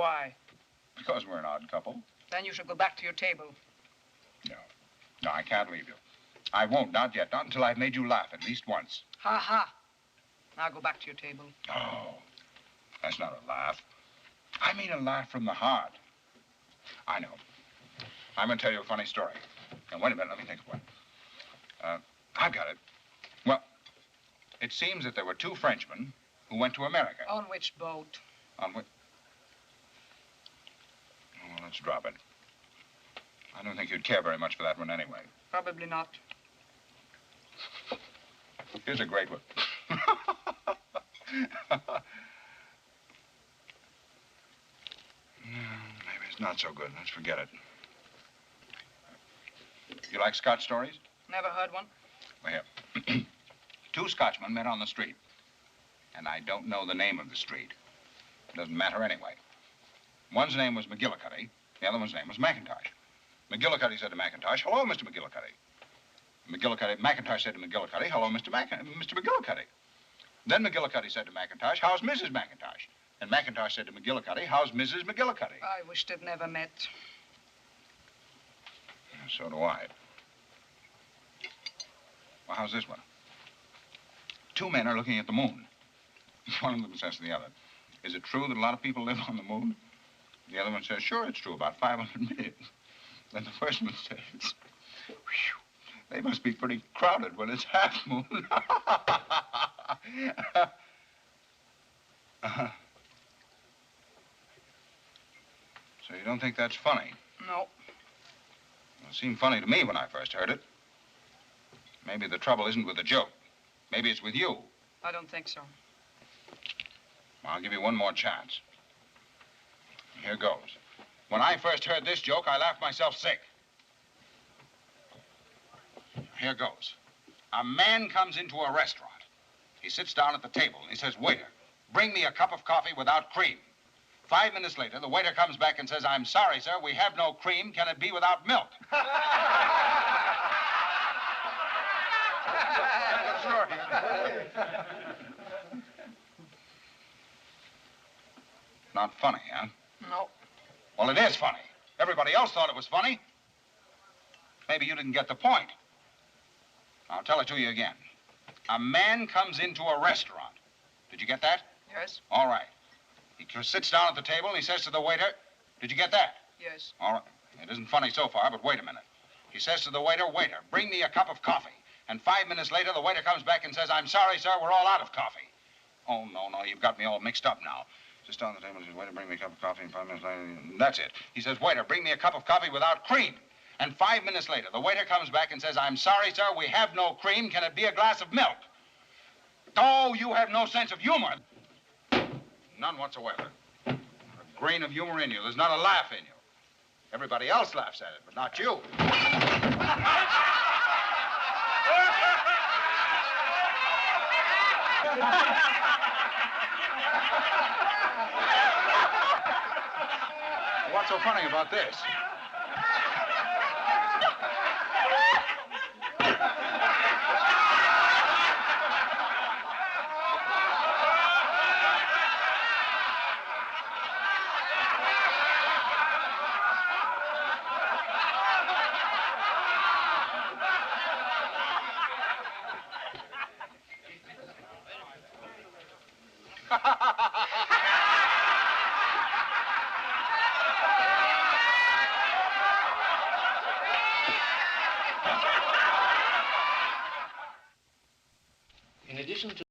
Why? Because we're an odd couple. Then you should go back to your table. No. No, I can't leave you. I won't, not yet. Not until I've made you laugh at least once. Ha ha. Now go back to your table. Oh, that's not a laugh. I mean a laugh from the heart. I know. I'm going to tell you a funny story. Now, wait a minute. Let me think of one. I've got it. Well, it seems that there were two Frenchmen who went to America. On which boat? On which? Oh, let's drop it. I don't think you'd care very much for that one anyway. Probably not. Here's a great one. Maybe it's not so good. Let's forget it. You like Scotch stories? Never heard one. Well, here. Two Scotchmen met on the street. And I don't know the name of the street. It doesn't matter anyway. One's name was McGillicuddy. The other one's name was McIntosh. McGillicuddy said to McIntosh, "Hello, Mr. McGillicuddy." McIntosh said to McGillicuddy, "Hello, Mr. McGillicuddy." Then McGillicuddy said to McIntosh, "How's Mrs. McIntosh?" And McIntosh said to McGillicuddy, "How's Mrs. McGillicuddy?" I wish they'd never met. So do I. Well, how's this one? Two men are looking at the moon. One of them says to the other, "Is it true that a lot of people live on the moon?" The other one says, "Sure, it's true, about 500 million. Then the first one says, "Whew, they must be pretty crowded when it's half moon." So you don't think that's funny? No. Well, it seemed funny to me when I first heard it. Maybe the trouble isn't with the joke. Maybe it's with you. I don't think so. I'll give you one more chance. Here goes. When I first heard this joke, I laughed myself sick. Here goes. A man comes into a restaurant. He sits down at the table and he says, "Waiter, bring me a cup of coffee without cream." 5 minutes later, the waiter comes back and says, "I'm sorry, sir, we have no cream. Can it be without milk?" Sure. Not funny, huh? No. Well, it is funny. Everybody else thought it was funny. Maybe you didn't get the point. I'll tell it to you again. A man comes into a restaurant. Did you get that? Yes. All right. He sits down at the table and he says to the waiter, "Did you get that?" Yes. All right. It isn't funny so far, but wait a minute. He says to the waiter, "Waiter, bring me a cup of coffee." And 5 minutes later, the waiter comes back and says, "I'm sorry, sir, we're all out of coffee." Oh, no, you've got me all mixed up now. Sits down at the table and says, "Waiter, bring me a cup of coffee." And 5 minutes later, that's it. He says, "Waiter, bring me a cup of coffee without cream." And 5 minutes later, the waiter comes back and says, "I'm sorry, sir, we have no cream. Can it be a glass of milk?" Oh, you have no sense of humor. None whatsoever. Not a grain of humor in you. There's not a laugh in you. Everybody else laughs at it, but not you. What's so funny about this? In addition to